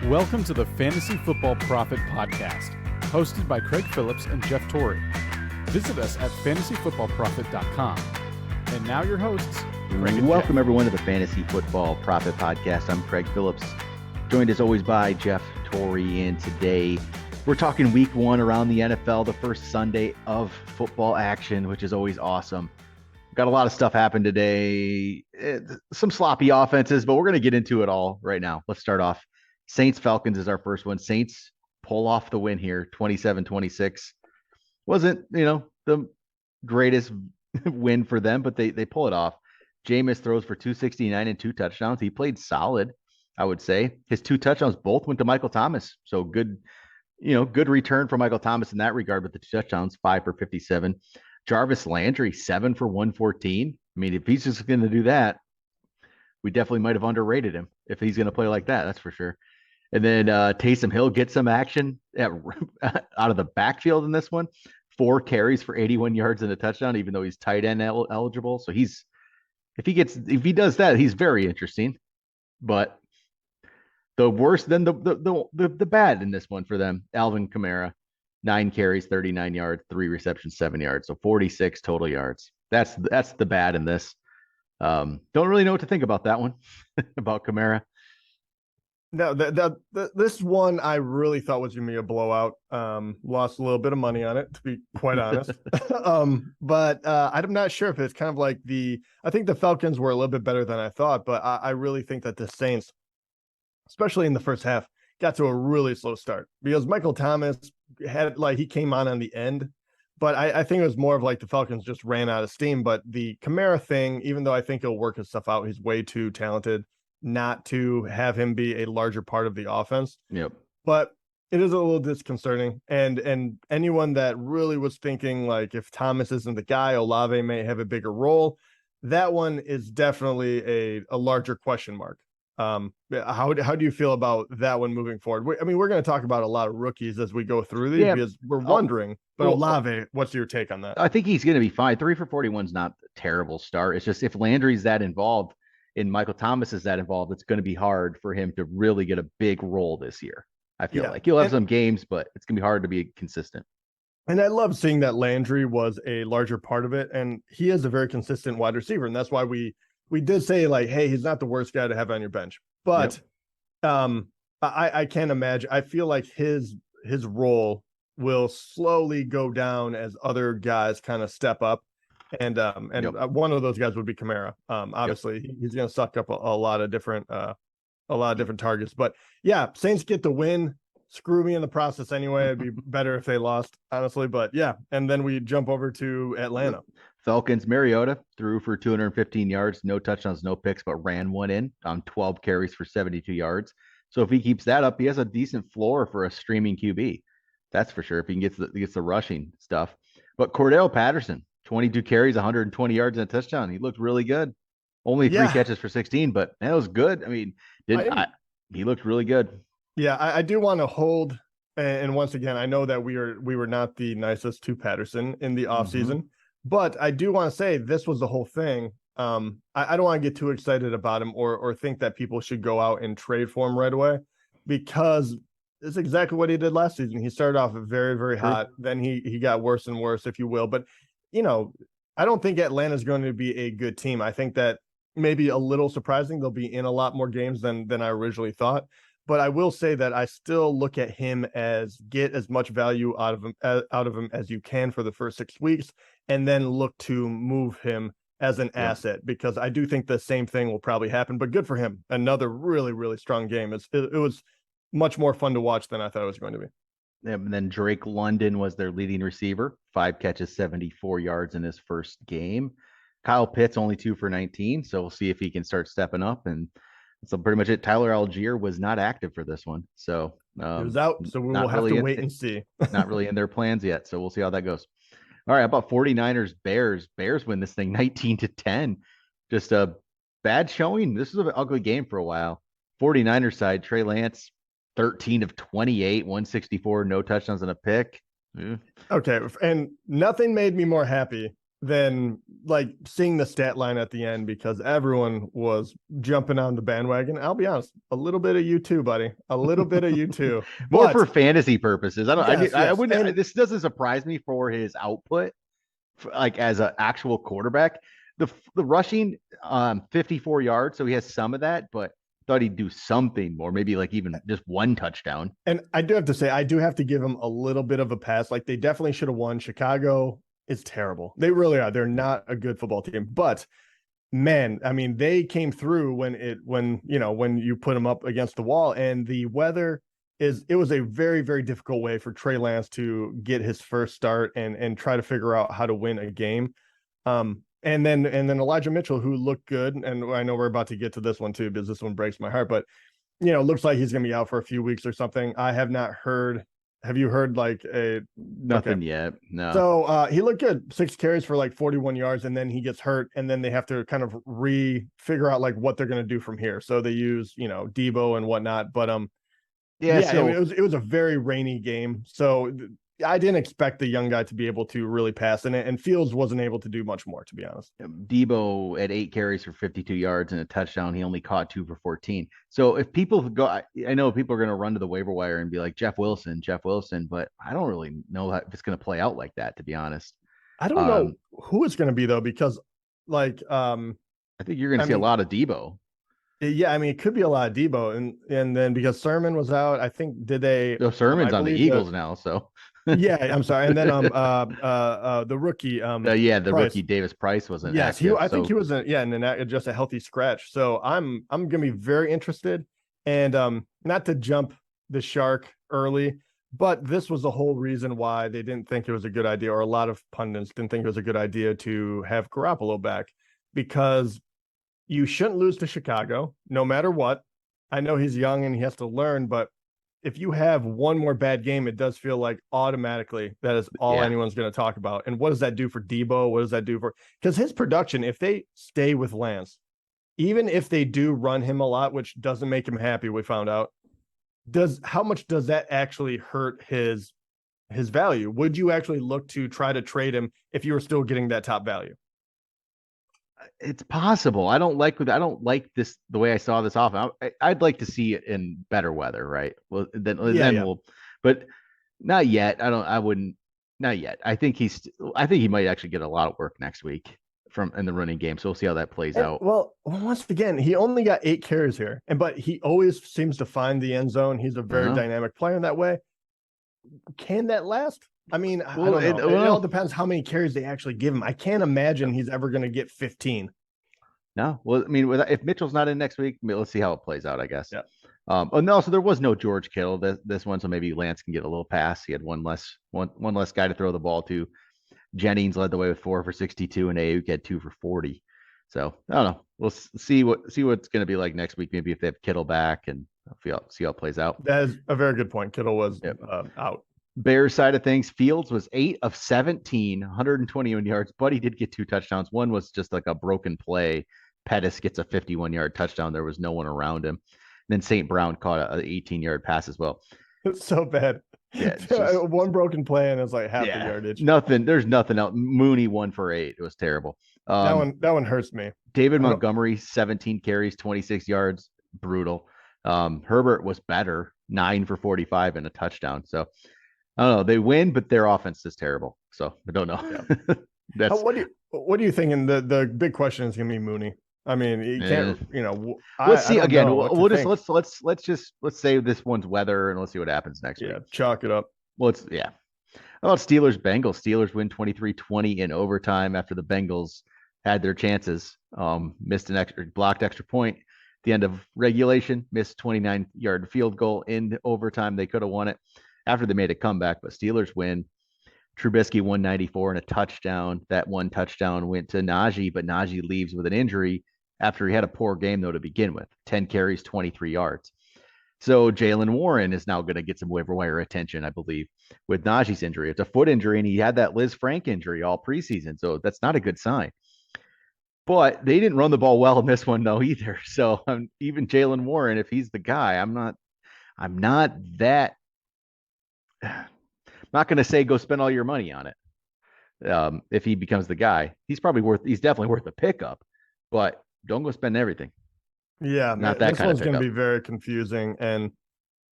Welcome to the Fantasy Football Profit Podcast, hosted by Craig Phillips and Jeff Torrey. Visit us at fantasyfootballprofit.com. And now your hosts, Craig and Welcome Jeff. everyone to the Fantasy Football Profit Podcast. I'm Craig Phillips, joined as always by Jeff Torrey, and today we're talking week one around the NFL, the first Sunday of football action, which is always awesome. Got a lot of stuff happen today, some sloppy offenses, but we're going to get into it all right now. Let's start off. Saints-Falcons is our first one. Saints pull off the win here, 27-26. Wasn't, the greatest win for them, but they pull it off. Jameis throws for 269 and 2 touchdowns. He played solid, I would say. His 2 touchdowns both went to Michael Thomas. So good return for Michael Thomas in that regard with the 2 touchdowns, 5 for 57. Jarvis Landry, 7 for 114. I mean, if he's just going to do that, we definitely might have underrated him if he's going to play like that. That's for sure. And then Taysom Hill gets some action out of the backfield in this one. 4 carries for 81 yards and a touchdown, even though he's tight end eligible. So if he does that, he's very interesting. But the worst than the bad in this one for them, Alvin Kamara, 9 carries, 39 yards, 3 receptions, 7 yards. So 46 total yards. That's the bad in this. Don't really know what to think about that one, about Kamara. No, this one I really thought was going to be a blowout. Lost a little bit of money on it, to be quite honest. But I'm not sure if it's kind of like I think the Falcons were a little bit better than I thought, but I really think that the Saints, especially in the first half, got to a really slow start because Michael Thomas he came on the end, but I think it was more of like the Falcons just ran out of steam. But the Kamara thing, even though I think he'll work his stuff out, he's way too talented not to have him be a larger part of the offense. Yep. But it is a little disconcerting. And anyone that really was thinking like if Thomas isn't the guy, Olave may have a bigger role. That one is definitely a larger question mark. How do you feel about that one moving forward? We're going to talk about a lot of rookies as we go through these because we're wondering. But Olave, what's your take on that? I think he's going to be fine. 3 for 41 is not a terrible start. It's just if Landry's that involved and Michael Thomas is that involved, it's going to be hard for him to really get a big role this year. I feel like he'll have some games, but it's going to be hard to be consistent. And I love seeing that Landry was a larger part of it. And he is a very consistent wide receiver. And that's why we did say like, hey, he's not the worst guy to have on your bench. But I can't imagine. I feel like his role will slowly go down as other guys kind of step up. And one of those guys would be Kamara. Obviously, he's going to suck up a lot of different targets. But yeah, Saints get the win. Screw me in the process anyway. It'd be better if they lost, honestly. But yeah, and then we jump over to Atlanta. Falcons, Mariota threw for 215 yards, no touchdowns, no picks, but ran one in on 12 carries for 72 yards. So if he keeps that up, he has a decent floor for a streaming QB. That's for sure. If he gets the rushing stuff. But Cordell Patterson, 22 carries, 120 yards and a touchdown. He looked really good. Only 3 catches for 16, but that was good. I mean, he looked really good. Yeah, I do want to hold. And once again, I know that we were not the nicest to Patterson in the offseason, but I do want to say this was the whole thing. I don't want to get too excited about him or think that people should go out and trade for him right away because it's exactly what he did last season. He started off very, very hot. Then he got worse and worse, if you will. But I don't think Atlanta is going to be a good team. I think that maybe a little surprising. They'll be in a lot more games than I originally thought. But I will say that I still look at him as get as much value out of him as you can for the first 6 weeks, and then look to move him as an asset because I do think the same thing will probably happen. But good for him. Another really, really strong game. It was much more fun to watch than I thought it was going to be. And then Drake London was their leading receiver, 5 catches, 74 yards in his first game. Kyle Pitts only 2 for 19. So we'll see if he can start stepping up. And so pretty much it. Tyler Algier was not active for this one. So he was out. So we will have to wait and see. Not really in their plans yet. So we'll see how that goes. All right. How about 49ers Bears? Bears win this thing 19-10. Just a bad showing. This was an ugly game for a while. 49ers side, Trey Lance, 13 of 28, 164, no touchdowns and a pick. Okay. And nothing made me more happy than like seeing the stat line at the end because everyone was jumping on the bandwagon. I'll be honest, a little bit of you too, buddy. A little bit of you too. More But for fantasy purposes. I wouldn't. And This doesn't surprise me for his output, like as an actual quarterback. The rushing, 54 yards, so he has some of that, but thought he'd do something more, maybe like even just one touchdown. And I do have to say, I do have to give him a little bit of a pass. Like they definitely should have won. Chicago is terrible. They really are. They're not a good football team. But man, I mean, they came through when you put them up against the wall, and the weather it was a very, very difficult way for Trey Lance to get his first start and try to figure out how to win a game. And then Elijah Mitchell, who looked good, and I know we're about to get to this one too, because this one breaks my heart, but looks like he's going to be out for a few weeks or something. I have not heard. Have you heard like nothing yet? No. So he looked good, 6 carries for like 41 yards, and then he gets hurt, and then they have to kind of figure out like what they're going to do from here. So they use Debo and whatnot, but so I mean, it was a very rainy game, so I didn't expect the young guy to be able to really pass in it, and Fields wasn't able to do much more, to be honest. Debo at 8 carries for 52 yards and a touchdown. He only caught 2 for 14. So if people go, I know people are going to run to the waiver wire and be like, Jeff Wilson, but I don't really know if it's going to play out like that, to be honest. I don't know who it's going to be, though, because like I think you're going to see a lot of Debo. Yeah, I mean, it could be a lot of Debo, and then because Sermon was out, I think Sermon's on the Eagles now, so yeah, I'm sorry, and then the rookie, the rookie Davis Price wasn't. Yes, I think he was just a healthy scratch. So I'm gonna be very interested, and not to jump the shark early, but this was the whole reason why they didn't think it was a good idea, or a lot of pundits didn't think it was a good idea to have Garoppolo back, because you shouldn't lose to Chicago, no matter what. I know he's young and he has to learn, but if you have one more bad game, it does feel like automatically that is all anyone's going to talk about. And what does that do for Debo? What does that do because his production, if they stay with Lance, even if they do run him a lot, which doesn't make him happy, we found out, how much does that actually hurt his value? Would you actually look to try to trade him if you were still getting that top value? It's possible. I don't like this, the way I saw this off. I'd like to see it in better weather, right? Well, then we'll, but not yet. Not yet. I think he might actually get a lot of work next week in the running game. So we'll see how that plays out. Well, once again, he only got 8 carries here, but he always seems to find the end zone. He's a very dynamic player in that way. Can that last? I mean, I don't know. It all depends how many carries they actually give him. I can't imagine he's ever going to get 15. No. Well, I mean, if Mitchell's not in next week, let's see how it plays out, I guess. Yeah. So there was no George Kittle this one, so maybe Lance can get a little pass. He had one less guy to throw the ball to. Jennings led the way with 4 for 62, and Ayuk had 2 for 40. So I don't know. We'll see what it's going to be like next week. Maybe if they have Kittle back, and see how it plays out. That is a very good point. Kittle was out. Bears side of things, Fields was 8 of 17, 121 yards, but he did get 2 touchdowns. One was just like a broken play. Pettis gets a 51-yard touchdown. There was no one around him. And then St. Brown caught an 18-yard pass as well. It's so bad. Yeah, one broken play and it's like half the yardage. There's nothing else. Mooney 1 for 8. It was terrible. That one hurts me. David Montgomery, 17 carries, 26 yards. Brutal. Herbert was better, 9 for 45 and a touchdown. So I don't know. They win, but their offense is terrible. So I don't know. Yeah. What do you think? And the big question is going to be Mooney. I mean, you can't. Let's see again. Let's say this one's weather, and let's see what happens next week. Chalk it up. Well, How about Steelers Bengals? Steelers win 23-20 in overtime after the Bengals had their chances. Missed blocked extra point at the end of regulation. Missed 29-yard field goal in overtime. They could have won it after they made a comeback, but Steelers win. Trubisky 194 and a touchdown. That one touchdown went to Najee, but Najee leaves with an injury after he had a poor game, though, to begin with. 10 carries, 23 yards. So Jaylen Warren is now going to get some waiver wire attention, I believe, with Najee's injury. It's a foot injury, and he had that Liz Frank injury all preseason, so that's not a good sign. But they didn't run the ball well in this one, though, either. So even Jaylen Warren, if he's the guy, I'm not going to say go spend all your money on it. if he becomes the guy. He's definitely worth a pickup, but don't go spend everything. Yeah, Not that this kind of one's going to pickup. be very confusing. And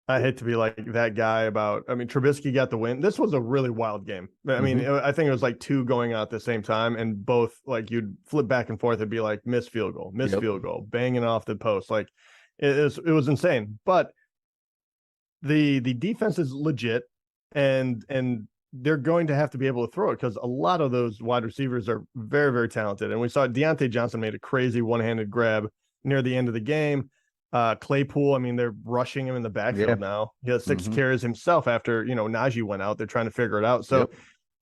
I hate to be like that guy Trubisky got the win. This was a really wild game. I mean, I think it was like two going out at the same time, and both like you'd flip back and forth. It'd be like missed field goal, banging off the post. Like it was insane. But the defense is legit, and they're going to have to be able to throw it because a lot of those wide receivers are very, very talented. And we saw Deontay Johnson made a crazy one-handed grab near the end of the game. Claypool, I mean, they're rushing him in the backfield now. He has 6 carries himself after, Najee went out. They're trying to figure it out. So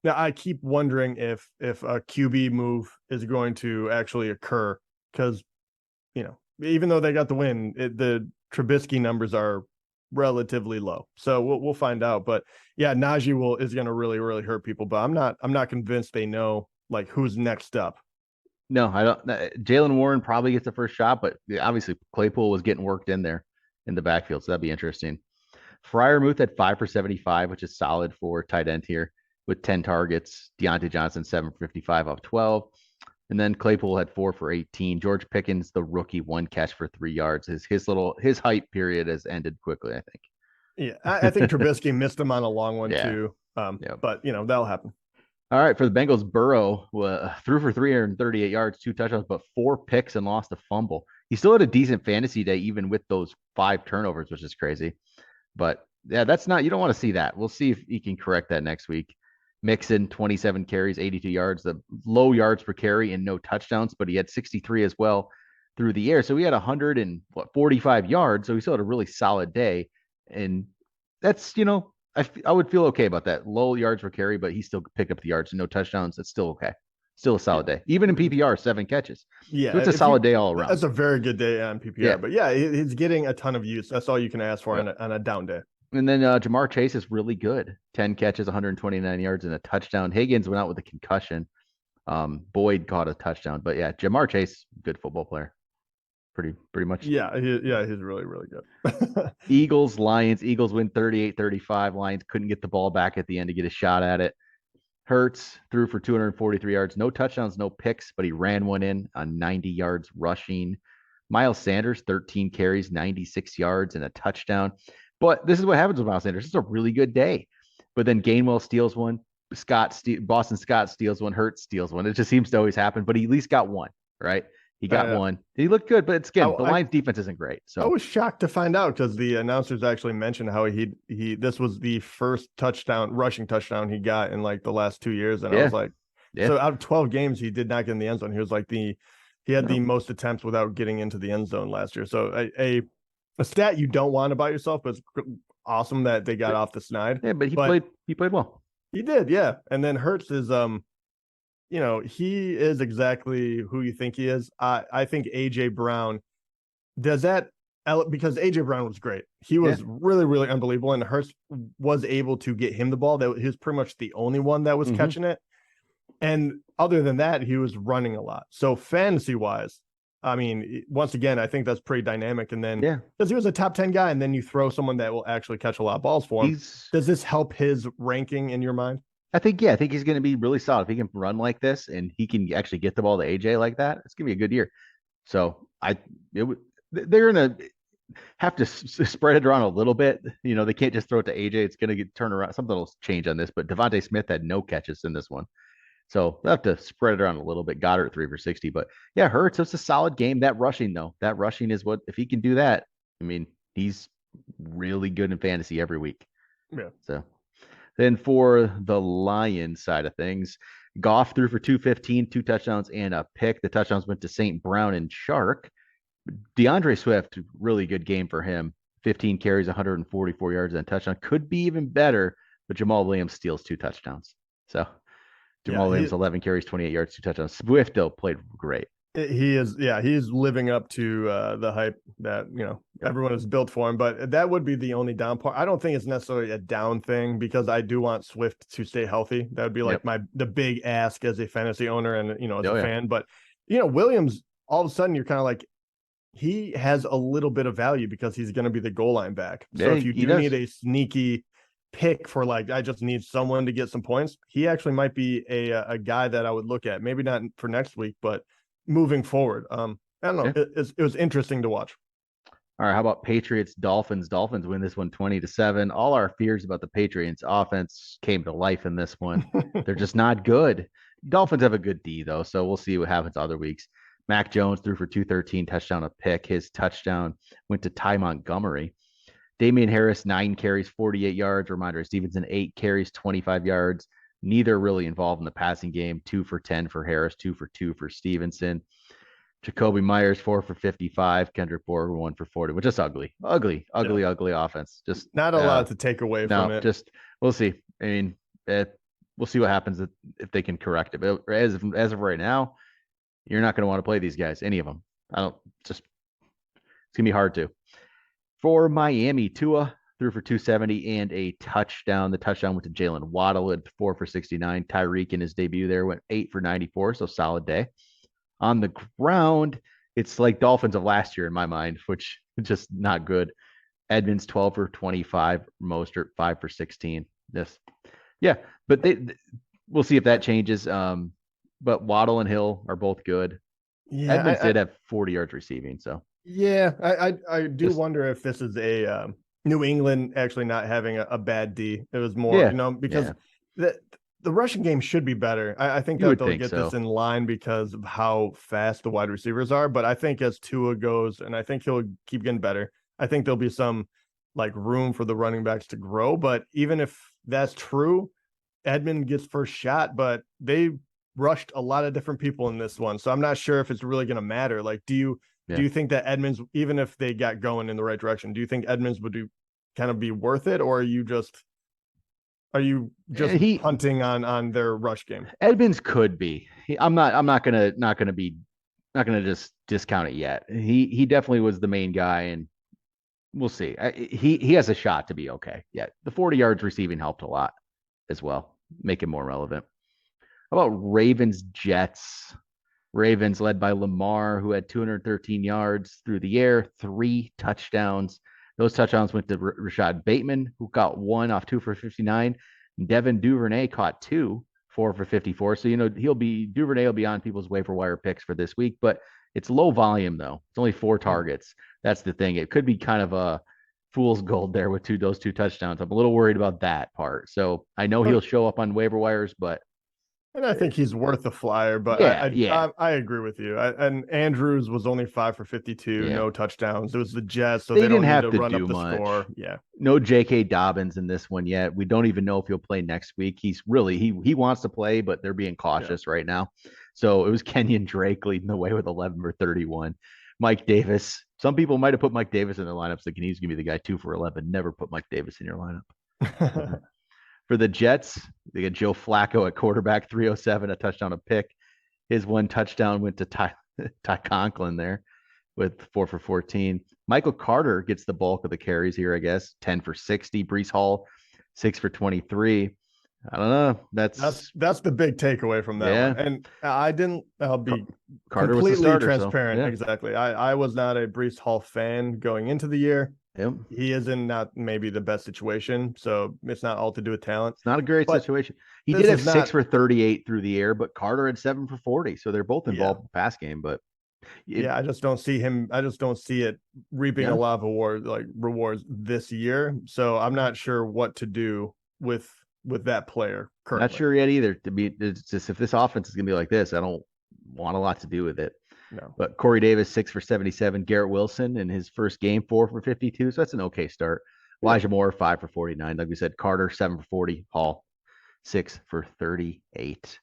now I keep wondering if a QB move is going to actually occur because, even though they got the win, the Trubisky numbers are relatively low. So we'll find out. But yeah, Najee is going to really, really hurt people. But I'm not convinced they know like who's next up. No, I don't. Jalen Warren probably gets the first shot, but obviously Claypool was getting worked in there in the backfield, so that'd be interesting. Freiermuth at 5 for 75, which is solid for tight end here with 10 targets. Deontay Johnson 7 for 55 off 12, and then Claypool had 4 for 18. George Pickens, the rookie, 1 catch for 3 yards. His hype period has ended quickly, I think. Yeah, I think Trubisky missed him on a long one too. But that'll happen. All right, for the Bengals, Burrow threw for 338 yards, 2 touchdowns, but 4 picks and lost a fumble. He still had a decent fantasy day, even with those 5 turnovers, which is crazy. But yeah, you don't want to see that. We'll see if he can correct that next week. Mixon, 27 carries, 82 yards, the low yards per carry and no touchdowns, but he had 63 as well through the air. So he had 145 yards. So he still had a really solid day. And that's, I would feel okay about that. Low yards per carry, but he still picked up the yards and no touchdowns. That's still okay. Still a solid day. Even in PPR, 7 catches. Yeah. So it's a solid day all around. That's a very good day on PPR. Yeah. But yeah, he's getting a ton of use. That's all you can ask for on a down day. And then Jamar Chase is really good. 10 catches, 129 yards, and a touchdown. Higgins went out with a concussion. Boyd caught a touchdown. But yeah, Jamar Chase, good football player. Pretty much. Yeah, he's really, really good. Eagles, Lions. Eagles win 38-35. Lions couldn't get the ball back at the end to get a shot at it. Hurts threw for 243 yards. No touchdowns, no picks, but he ran one in on 90 yards rushing. Miles Sanders, 13 carries, 96 yards, and a touchdown. But this is what happens with Miles Sanders. It's a really good day. But then Gainwell steals one. Boston Scott steals one. Hurts steals one. It just seems to always happen, but he at least got one, right? He got one. He looked good, but the Lions defense isn't great. So I was shocked to find out because the announcers actually mentioned how this was the first rushing touchdown he got in like the last 2 years. And I was like, so out of 12 games, he did not get in the end zone. He was like he had the most attempts without getting into the end zone last year. So a stat you don't want about yourself, but it's awesome that they got off the snide. Yeah, but he played well. He did, yeah. And then Hurts is he is exactly who you think he is. I think AJ Brown does that because AJ Brown was great. He was really, really unbelievable, and Hurts was able to get him the ball. That he was pretty much the only one that was catching it. And other than that, he was running a lot. So fantasy wise, I mean, once again, I think that's pretty dynamic. And then because he was a top 10 guy, and then you throw someone that will actually catch a lot of balls for him. Does this help his ranking in your mind? I think he's going to be really solid. If he can run like this and he can actually get the ball to AJ like that, it's going to be a good year. So they're going to have to spread it around a little bit. They can't just throw it to AJ. It's going to turn around. Something will change on this, but Devontae Smith had no catches in this one. So they'll have to spread it around a little bit. Goddard 3 for 60, but yeah, Hurts, it's a solid game. That rushing is what, if he can do that, I mean, he's really good in fantasy every week. Yeah. So then for the Lions side of things, Goff threw for 215, 2 touchdowns and a pick. The touchdowns went to St. Brown and Shark. DeAndre Swift, really good game for him. 15 carries, 144 yards and a touchdown. Could be even better, but Jamal Williams steals 2 touchdowns. So Jamal Williams, 11 carries, 28 yards, 2 touchdowns. Swift, though, played great. He's living up to the hype that, everyone has built for him. But that would be the only down part. I don't think it's necessarily a down thing because I do want Swift to stay healthy. That would be like the big ask as a fantasy owner and, as a fan. But, Williams, all of a sudden, you're kind of like, he has a little bit of value because he's going to be the goal line back. So if you do need a sneaky pick for like, I just need someone to get some points, he actually might be a guy that I would look at. Maybe not for next week, but moving forward. I don't know. Yeah. It was interesting to watch. All right, how about Patriots, Dolphins? Dolphins win this one 20-7. All our fears about the Patriots offense came to life in this one. They're just not good. Dolphins have a good D, though, so we'll see what happens other weeks. Mac Jones threw for 213, touchdown, a pick. His touchdown went to Ty Montgomery. Damian Harris, 9 carries, 48 yards. Reminder, Stevenson, 8 carries, 25 yards. Neither really involved in the passing game. 2 for 10 for Harris, 2 for 2 for Stevenson. Jacoby Myers, 4 for 55. Kendrick Bourne, 1 for 40, which is ugly offense. Just not a lot to take away from it. Just we'll see. I mean, we'll see what happens if they can correct it. But as of right now, you're not going to want to play these guys, any of them. It's gonna be hard to. For Miami, Tua threw for 270 and a touchdown. The touchdown went to Jalen Waddle at 4 for 69. Tyreek in his debut there went 8 for 94, so solid day. On the ground, it's like Dolphins of last year in my mind, which is just not good. Edmonds 12 for 25, Mostert 5 for 16. But we'll see if that changes. But Waddle and Hill are both good. Yeah, Edmonds did have 40 yards receiving, so yeah, I do wonder if this is a New England actually not having a bad D. It was more, because the rushing game should be better. I think that they'll get this in line because of how fast the wide receivers are. But I think as Tua goes, and I think he'll keep getting better, I think there'll be some like room for the running backs to grow. But even if that's true, Edmund gets first shot, but they rushed a lot of different people in this one. So I'm not sure if it's really going to matter. Like, do you think that Edmonds, even if they got going in the right direction, do you think Edmonds would kind of be worth it? Or are you just hunting on their rush game? Edmonds could be. I'm not gonna just discount it yet. He definitely was the main guy, and we'll see. He has a shot to be okay. Yeah, the 40 yards receiving helped a lot as well, make it more relevant. How about Ravens Jets? Ravens led by Lamar, who had 213 yards through the air, 3 touchdowns. Those touchdowns went to Rashad Bateman, who got 1 off 2 for 59. Devin Duvernay caught 2, 4 for 54. So, Duvernay will be on people's waiver wire picks for this week, but it's low volume, though. It's only 4 targets. That's the thing. It could be kind of a fool's gold there with those 2 touchdowns. I'm a little worried about that part. So I know he'll show up on waiver wires, but. And I think he's worth the flyer, but I agree with you. And Andrews was only 5 for 52, no touchdowns. It was the Jets, so they don't need to run up the score. Yeah. No J.K. Dobbins in this one yet. We don't even know if he'll play next week. He's really he wants to play, but they're being cautious right now. So it was Kenyon Drake leading the way with 11 for 31. Mike Davis. Some people might have put Mike Davis in their lineups thinking he's going to be the guy 2 for 11. Never put Mike Davis in your lineup. For the Jets, they get Joe Flacco at quarterback, 307, a touchdown, a pick. His 1 touchdown went to Ty Conklin there with 4 for 14. Michael Carter gets the bulk of the carries here, I guess, 10 for 60. Breece Hall, 6 for 23. I don't know. That's the big takeaway from that one. And I'll be Carter completely was the starter, transparent. So, Exactly. I was not a Breece Hall fan going into the year. Yep. He is in not maybe the best situation, so it's not all to do with talent. It's not a great situation. He did have 6 for 38 through the air, but Carter had 7 for 40. So they're both involved in the pass game. But I just don't see him. I just don't see it reaping a lot of rewards this year. So I'm not sure what to do with that player currently. Not sure yet either. It's just if this offense is gonna be like this, I don't want a lot to do with it. No. But Corey Davis, 6 for 77. Garrett Wilson in his first game, 4 for 52. So that's an okay start. Elijah Moore, 5 for 49. Like we said, Carter, 7 for 40. Hall, 6 for 38.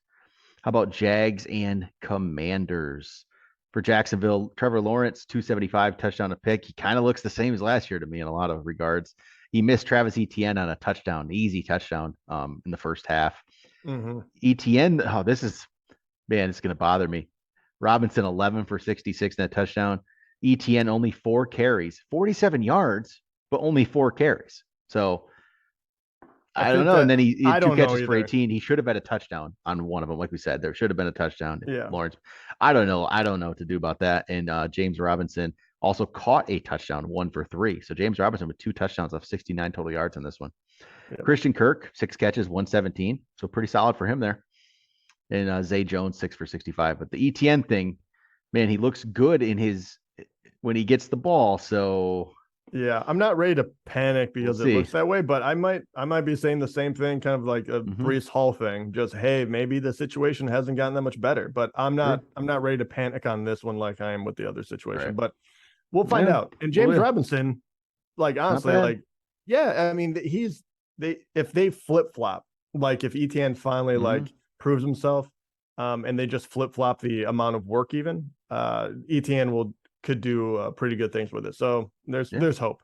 How about Jags and Commanders? For Jacksonville, Trevor Lawrence, 275, touchdown, a pick. He kind of looks the same as last year to me in a lot of regards. He missed Travis Etienne on a touchdown, easy touchdown in the first half. Mm-hmm. Etienne, it's going to bother me. Robinson, 11 for 66 and a touchdown. Etienne, only 4 carries, 47 yards, but only 4 carries. So I don't know. And then he had 2 catches for either. 18. He should have had a touchdown on one of them. Like we said, there should have been a touchdown. Yeah. Lawrence. I don't know. I don't know what to do about that. And James Robinson also caught a touchdown, 1 for 3. So James Robinson with 2 touchdowns off 69 total yards on this one. Yep. Christian Kirk, 6 catches, 117. So pretty solid for him there. And Zay Jones, 6 for 65. But the ETN thing, man, he looks good when he gets the ball. So yeah, I'm not ready to panic because it looks that way, but I might be saying the same thing, kind of like a Breece Hall thing. Just, hey, maybe the situation hasn't gotten that much better, but I'm not ready to panic on this one like I am with the other situation. Right. But we'll find out. And James Robinson, like honestly, like I mean, if they flip flop, like if ETN finally like proves himself, and they just flip flop the amount of work, even ETN could do pretty good things with it. So there's hope.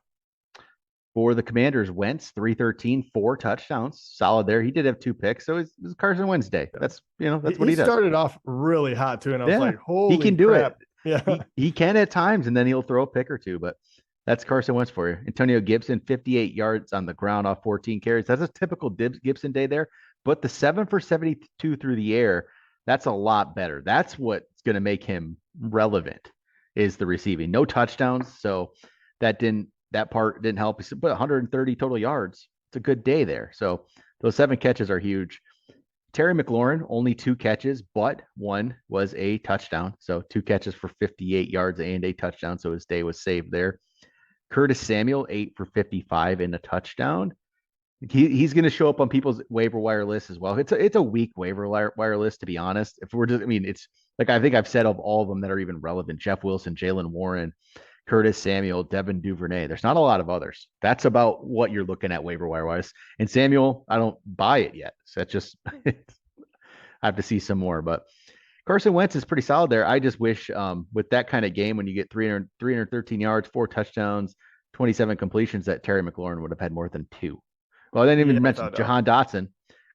For the Commanders, Wentz, 313, 4 touchdowns. Solid there. He did have 2 picks. So it's Carson Wentz day. That's what he does. He started off really hot too. And I was like, holy he can do crap. it. Yeah. He can at times, and then he'll throw a pick or 2, but that's Carson Wentz for you. Antonio Gibson, 58 yards on the ground off 14 carries. That's a typical Gibson day there. But the 7 for 72 through the air, that's a lot better. That's what's going to make him relevant. Is the receiving. No touchdowns, so that part didn't help. But 130 total yards. It's a good day there. So those 7 catches are huge. Terry McLaurin, only 2 catches, but 1 was a touchdown. So 2 catches for 58 yards and a touchdown. So his day was saved there. Curtis Samuel, 8 for 55 and a touchdown. He's going to show up on people's waiver wire list as well. It's a weak waiver wire list, to be honest. If we're just, I mean, it's like I think I've said of all of them that are even relevant: Jeff Wilson, Jalen Warren, Curtis Samuel, Devin Duvernay. There's not a lot of others. That's about what you're looking at waiver wire wise. And Samuel, I don't buy it yet. So that's just I have to see some more. But Carson Wentz is pretty solid there. I just wish with that kind of game, when you get 313 yards, 4 touchdowns, 27 completions, that Terry McLaurin would have had more than 2. Well, I didn't even mention Jahan Dotson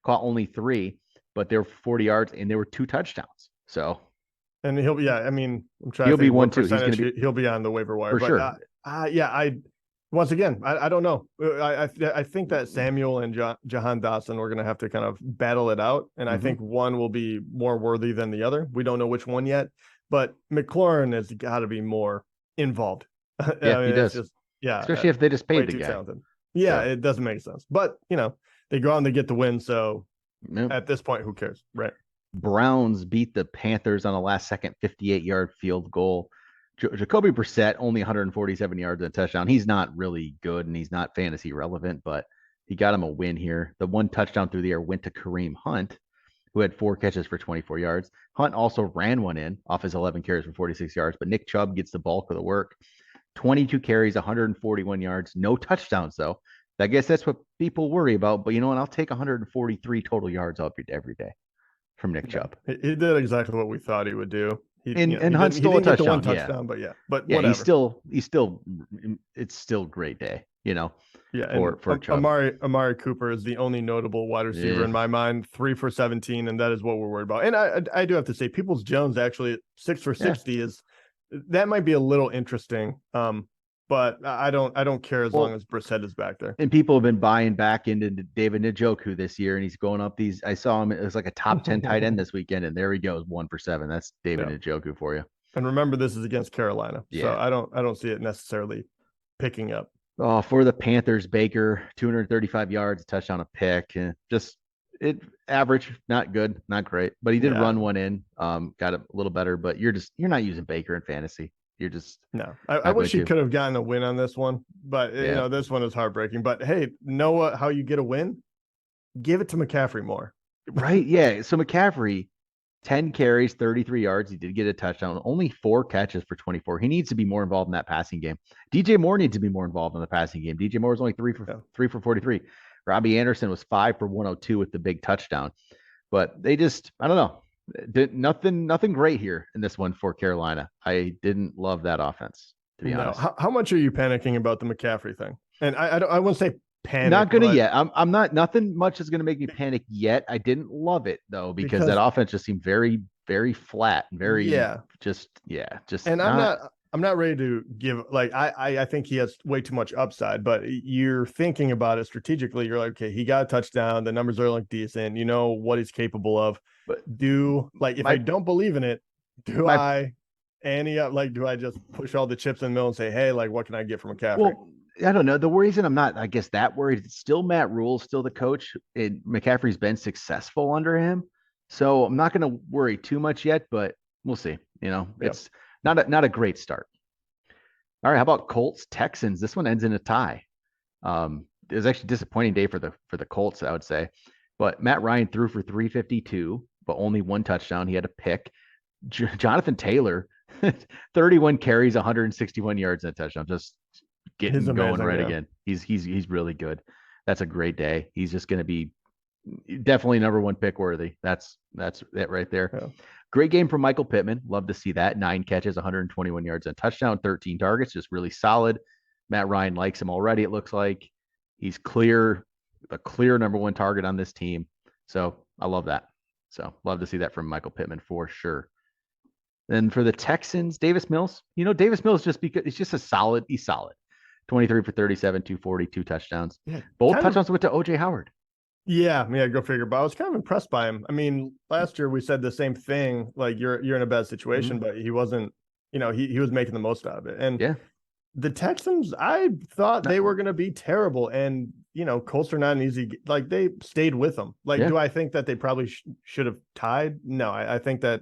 caught only 3, but they were 40 yards and there were 2 touchdowns. So, and he'll be, I mean, I'm trying he'll to think be 1 2. He'll be on the waiver wire for but, sure. Once again, I don't know. I think that Samuel and Jahan Dotson are going to have to kind of battle it out, and I think one will be more worthy than the other. We don't know which one yet, but McLaurin has got to be more involved. Yeah, he does. Especially if they just paid the guy. Talented. Yeah, it doesn't make sense. But, they go out and they get the win. So at this point, who cares? Right. Browns beat the Panthers on a last-second 58-yard field goal. Jacoby Brissett, only 147 yards and a touchdown. He's not really good, and he's not fantasy relevant, but he got him a win here. The 1 touchdown through the air went to Kareem Hunt, who had 4 catches for 24 yards. Hunt also ran one in off his 11 carries for 46 yards, but Nick Chubb gets the bulk of the work. 22 carries, 141 yards, no touchdowns, though. I guess that's what people worry about. But you know what? I'll take 143 total yards every day from Nick Chubb. He did exactly what we thought he would do. Hunt stole a touchdown. But whatever. He's still. It's still a great day. For Chubb. Amari Cooper is the only notable wide receiver in my mind. 3 for 17, and that is what we're worried about. And I do have to say, Peoples Jones actually 6 for 60 that might be a little interesting. But I don't care as long as Brissett is back there. And people have been buying back into David Njoku this year, and he's going up these. I saw him; it was like a top 10 tight end this weekend, and there he goes, 1 for 7. That's David Njoku for you. And remember, this is against Carolina, so I don't see it necessarily picking up. Oh, for the Panthers, Baker, 235 yards, a touchdown, a pick, and just average, not good, not great, but he did run one in, got it a little better. But you're not using Baker in fantasy. You're just I wish he could have gotten a win on this one, but this one is heartbreaking. But hey, Noah, how you get a win? Give it to McCaffrey more. Right? Yeah. So McCaffrey, 10 carries, 33 yards. He did get a touchdown. Only 4 catches for 24. He needs to be more involved in that passing game. DJ Moore needs to be more involved in the passing game. DJ Moore was only 3 for 43. Robbie Anderson was 5 for 102 with the big touchdown. But they just, I don't know. Nothing great here in this one for Carolina. I didn't love that offense, to be honest. How much are you panicking about the McCaffrey thing? And I wouldn't say panic. Not gonna yet. I'm not. Nothing much is gonna make me panic yet. I didn't love it though because that offense just seemed very, very flat and very just. And I'm not ready to give I think he has way too much upside, but you're thinking about it strategically. You're like, okay, he got a touchdown. The numbers are like decent. You know what he's capable of. But If I don't believe in it, do my I just push all the chips in the middle and say, hey, like, what can I get from McCaffrey? Well, I don't know. The reason I'm not, I guess, that worried, it's still Matt Rule, still the coach. McCaffrey's been successful under him. So I'm not going to worry too much yet, but we'll see. It's not a great start. All right. How about Colts, Texans? This one ends in a tie. It was actually a disappointing day for the Colts, I would say. But Matt Ryan threw for 352, but only one touchdown. He had a pick. Jonathan Taylor, 31 carries, 161 yards and a touchdown. Just getting going right again. He's really good. That's a great day. He's just going to be definitely number one pick worthy. That's it right there. Yeah. Great game from Michael Pittman. Love to see that. 9 catches, 121 yards and a touchdown, 13 targets. Just really solid. Matt Ryan likes him already. It looks like he's the clear number one target on this team. So I love that. So love to see that from Michael Pittman for sure. Then for the Texans, Davis Mills. Davis Mills he's just he's solid. 23 for 37, 240, 2 touchdowns. Yeah, both touchdowns went to OJ Howard. Yeah, go figure. But I was kind of impressed by him. I mean, last year we said the same thing. Like you're in a bad situation, but he wasn't. He was making the most out of it. And the Texans, I thought they were going to be terrible. And Colts are not an easy. Like they stayed with them. Do I think that they probably should have tied? No, I think that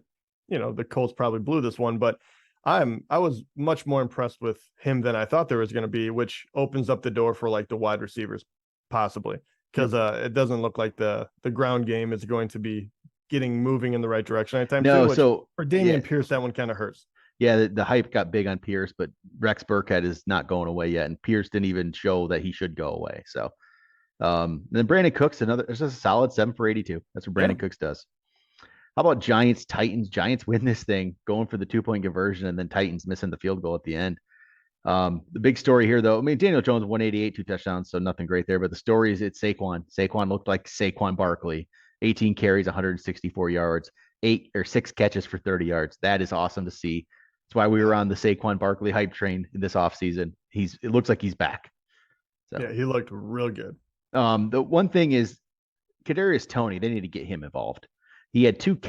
the Colts probably blew this one, but I was much more impressed with him than I thought there was going to be, which opens up the door for like the wide receivers possibly. Because it doesn't look like the ground game is going to be moving in the right direction anytime soon. So for Dameon Pierce, that one kind of hurts. Yeah, the hype got big on Pierce, but Rex Burkhead is not going away yet, and Pierce didn't even show that he should go away. So then Brandon Cooks, it's just a solid 7 for 82. That's what Brandon Cooks does. How about Giants, Titans? Giants win this thing, going for the 2-point conversion, and then Titans missing the field goal at the end. The big story here, though, Daniel Jones, 188, 2 touchdowns, so nothing great there. But the story is it's Saquon. Saquon looked like Saquon Barkley, 18 carries, 164 yards, 6 catches for 30 yards. That is awesome to see. That's why we were on the Saquon Barkley hype train this offseason. It looks like he's back. So, yeah, he looked real good. The one thing is Kadarius Toney. They need to get him involved. He had two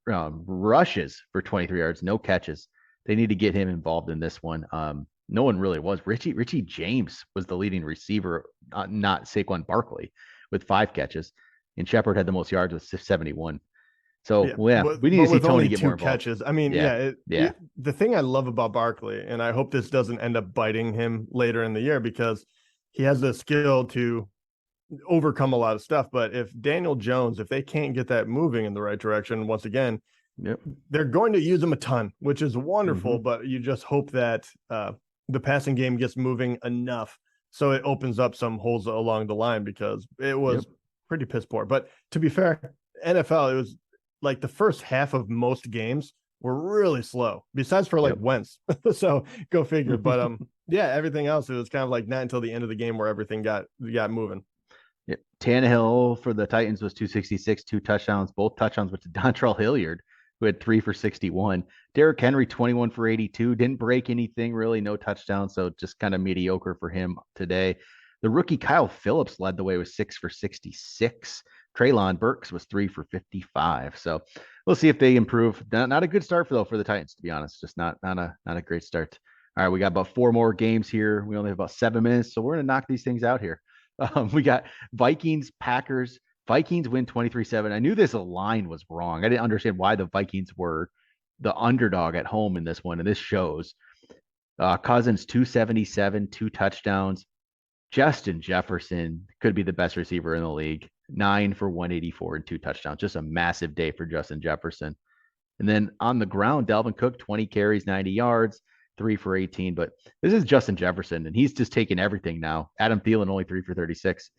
rushes for 23 yards, no catches. They need to get him involved in this one. No one really was. Richie James was the leading receiver, not Saquon Barkley, with 5 catches. And Shepard had the most yards with 71. So, we need to see Toney get more involved. Catches. I mean, the thing I love about Barkley, and I hope this doesn't end up biting him later in the year, because he has the skill to overcome a lot of stuff. But if Daniel Jones, if they can't get that moving in the right direction, once again, they're going to use him a ton, which is wonderful. But you just hope that the passing game gets moving enough so it opens up some holes along the line, because it was pretty piss poor. But to be fair, NFL, it was like the first half of most games were really slow, besides for Wentz. So go figure. But everything else, it was kind of like not until the end of the game where everything got moving. Yep. Tannehill for the Titans was 266, 2 touchdowns. Both touchdowns went to Dontrell Hilliard, who had 3 for 61. Derrick Henry, 21 for 82. Didn't break anything, really. No touchdowns, so just kind of mediocre for him today. The rookie Kyle Phillips led the way with 6 for 66. Treylon Burks was 3 for 55. So we'll see if they improve. Not a good start for the Titans, to be honest. Just not a great start. All right, we got about 4 more games here. We only have about 7 minutes, so we're going to knock these things out here. We got Vikings, Packers. Vikings win 23-7. I knew this line was wrong. I didn't understand why the Vikings were the underdog at home in this one, and this shows. Cousins, 277, 2 touchdowns. Justin Jefferson could be the best receiver in the league. 9 for 184 and 2 touchdowns. Just a massive day for Justin Jefferson. And then on the ground, Dalvin Cook, 20 carries, 90 yards, 3 for 18. But this is Justin Jefferson, and he's just taking everything now. Adam Thielen, only 3 for 36.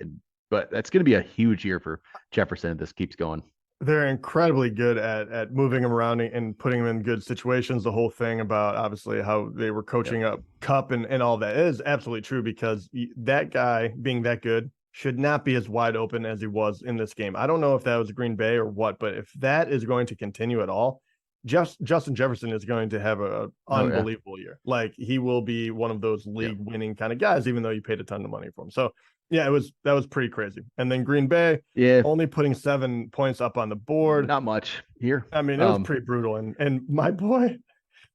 But that's going to be a huge year for Jefferson if this keeps going. They're incredibly good at moving him around and putting him in good situations. The whole thing about obviously how they were coaching up Cup and all that is absolutely true, because that guy being that good should not be as wide open as he was in this game. I don't know if that was Green Bay or what, but if that is going to continue at all, Justin Jefferson is going to have an unbelievable year. Like, he will be one of those league winning kind of guys, even though you paid a ton of money for him. So yeah, that was pretty crazy. And then Green Bay, only putting 7 points up on the board. Not much here. I mean, it was pretty brutal. And my boy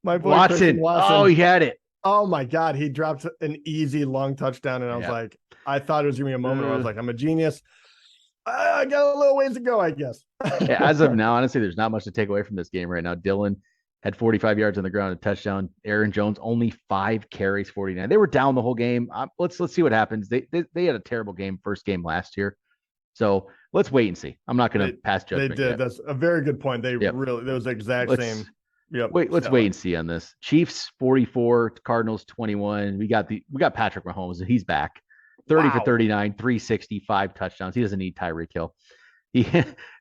Watson. Oh, he had it. Oh my God, he dropped an easy long touchdown, and I was like, I thought it was gonna be a moment where I was like, I'm a genius. I got a little ways to go, I guess. As of now, honestly, there's not much to take away from this game right now. Dylan had 45 yards on the ground, a touchdown. Aaron Jones only 5 carries, 49. They were down the whole game. Let's see what happens. They had a terrible game first game last year, so let's wait and see. I'm not going to pass judgment. They did. Yet. That's a very good point. They really, that was the exact same. Yep. Let's wait and see on this. Chiefs 44, Cardinals 21. We got Patrick Mahomes, and he's back. 30 for 39, 360, 5 touchdowns. He doesn't need Tyreek Hill.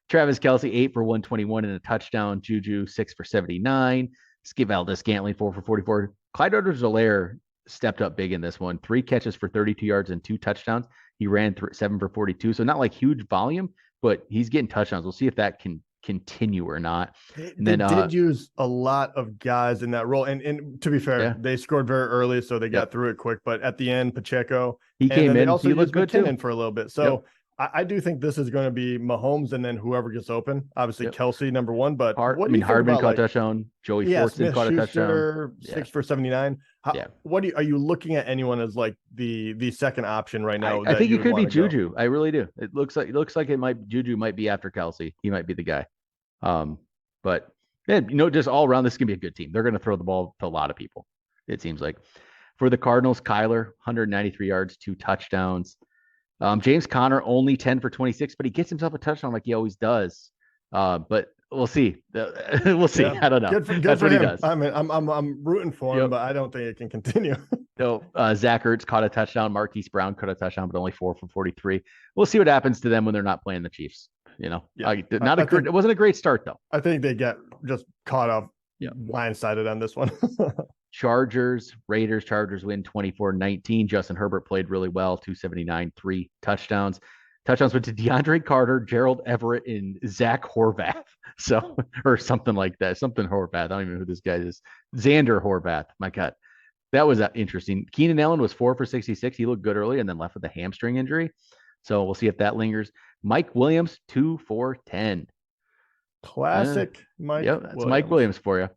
Travis Kelce, 8 for 121 and a touchdown. Juju, 6 for 79. Skip Valdez-Scantling, 4 for 44. Clyde Edwards-Helaire stepped up big in this one. 3 catches for 32 yards and 2 touchdowns. He ran 7 for 42. So not like huge volume, but he's getting touchdowns. We'll see if that can continue or not. And then they did use a lot of guys in that role. And to be fair, they scored very early, so they got through it quick. But at the end, Pacheco, he came in. They also he looked good too for a little bit. So I do think this is going to be Mahomes and then whoever gets open. Obviously, Kelce number one. But Hardman caught a touchdown. Joey Fortson caught a touchdown. 6 for 79. Are you looking at anyone as like the second option right now? I think it could be Juju. I really do. It looks like Juju might be after Kelce. He might be the guy. But just all around, this is gonna be a good team. They're gonna throw the ball to a lot of people. It seems like. For the Cardinals, Kyler, 193 yards, 2 touchdowns. James Conner only 10 for 26, but he gets himself a touchdown like he always does. But we'll see. We'll see. I don't know. Good for him. He does. I mean, I'm rooting for him, but I don't think it can continue. Zach Ertz caught a touchdown. Marquise Brown caught a touchdown, but only 4 for 43. We'll see what happens to them when they're not playing the Chiefs. It wasn't a great start though. I think they get just caught off blindsided on this one. Raiders win 24-19. Justin Herbert played really well, 279, 3 touchdowns. Touchdowns went to DeAndre Carter, Gerald Everett, and Zach Horvath. So, or something like that. Something Horvath. I don't even know who this guy is. Xander Horvath. My God. That was interesting. Keenan Allen was 4 for 66. He looked good early and then left with a hamstring injury. So we'll see if that lingers. Mike Williams, 2 for 10. Classic Mike. Yep, that's Mike Williams for you.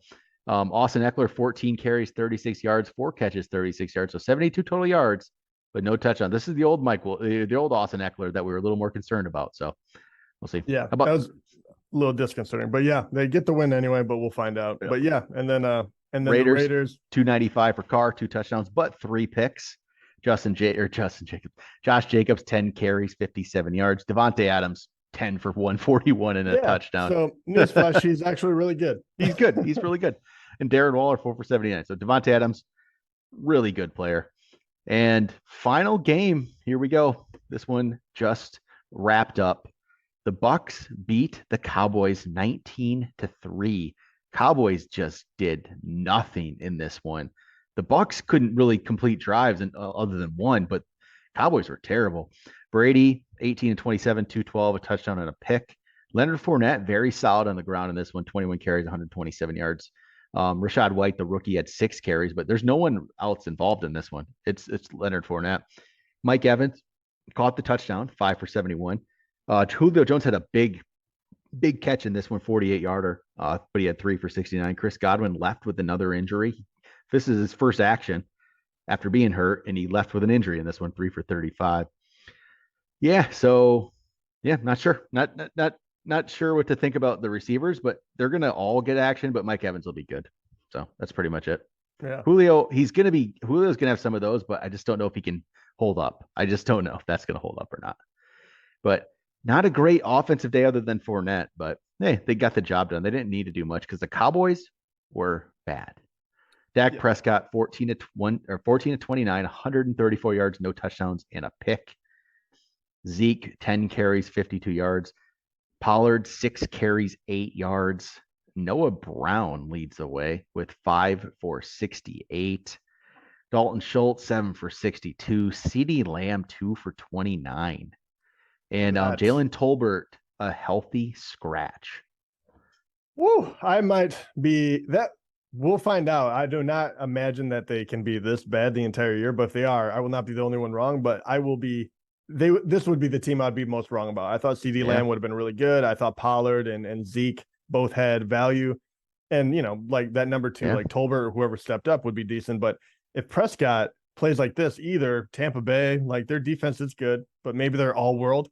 Austin Eckler, 14 carries, 36 yards, 4 catches, 36 yards. So 72 total yards, but no touchdown. This is the old the old Austin Eckler that we were a little more concerned about. So we'll see. Yeah, that was a little disconcerting. But yeah, they get the win anyway, but we'll find out. Yeah. But yeah, and then the Raiders, 295 for Carr, 2 touchdowns, but 3 picks. Josh Jacobs, 10 carries, 57 yards. Devontae Adams, 10 for 141 and a touchdown. So newsflash, he's actually really good. He's good. He's really good. And Darren Waller, 4 for 79. So Devontae Adams, really good player. And final game, here we go. This one just wrapped up. The Bucs beat the Cowboys 19-3. Cowboys just did nothing in this one. The Bucs couldn't really complete drives other than one, but Cowboys were terrible. Brady, 18-27, 212, a touchdown and a pick. Leonard Fournette, very solid on the ground in this one, 21 carries, 127 yards. Rachaad White, the rookie, had 6 carries, but there's no one else involved in this one. It's Leonard Fournette. Mike Evans caught the touchdown, 5 for 71. Julio Jones had a big catch in this one, 48-yarder, but he had 3 for 69. Chris Godwin left with another injury. This is his first action after being hurt, and he left with an injury in this one, 3 for 35. Yeah, so not sure. Not sure what to think about the receivers, but they're gonna all get action, but Mike Evans will be good. So that's pretty much it. Yeah. Julio's gonna have some of those, but I just don't know if he can hold up. I just don't know if that's gonna hold up or not. But not a great offensive day other than Fournette, but hey, they got the job done. They didn't need to do much because the Cowboys were bad. Dak Prescott, 14-29, 134 yards, no touchdowns, and a pick. Zeke, 10 carries, 52 yards. Pollard, 6 carries, 8 yards. Noah Brown leads the way with 5 for 68. Dalton Schultz, 7 for 62. CeeDee Lamb, 2 for 29. And Jalen Tolbert, a healthy scratch. Woo, I might be that. We'll find out. I do not imagine that they can be this bad the entire year, but if they are, I will not be the only one wrong, but I will be. This would be the team I'd be most wrong about. I thought CD Lamb would have been really good. I thought Pollard and Zeke both had value. And, like that number 2, like Tolbert or whoever stepped up would be decent. But if Prescott plays like this, either Tampa Bay, like their defense is good, but maybe they're all world.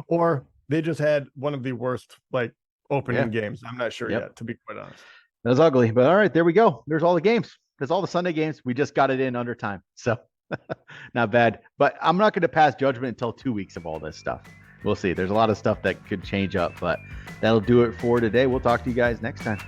Or they just had one of the worst, like, opening games. I'm not sure yet, to be quite honest. That was ugly, but all right, there we go. There's all the games. There's all the Sunday games. We just got it in under time. So not bad, but I'm not going to pass judgment until 2 weeks of all this stuff. We'll see. There's a lot of stuff that could change up, but that'll do it for today. We'll talk to you guys next time.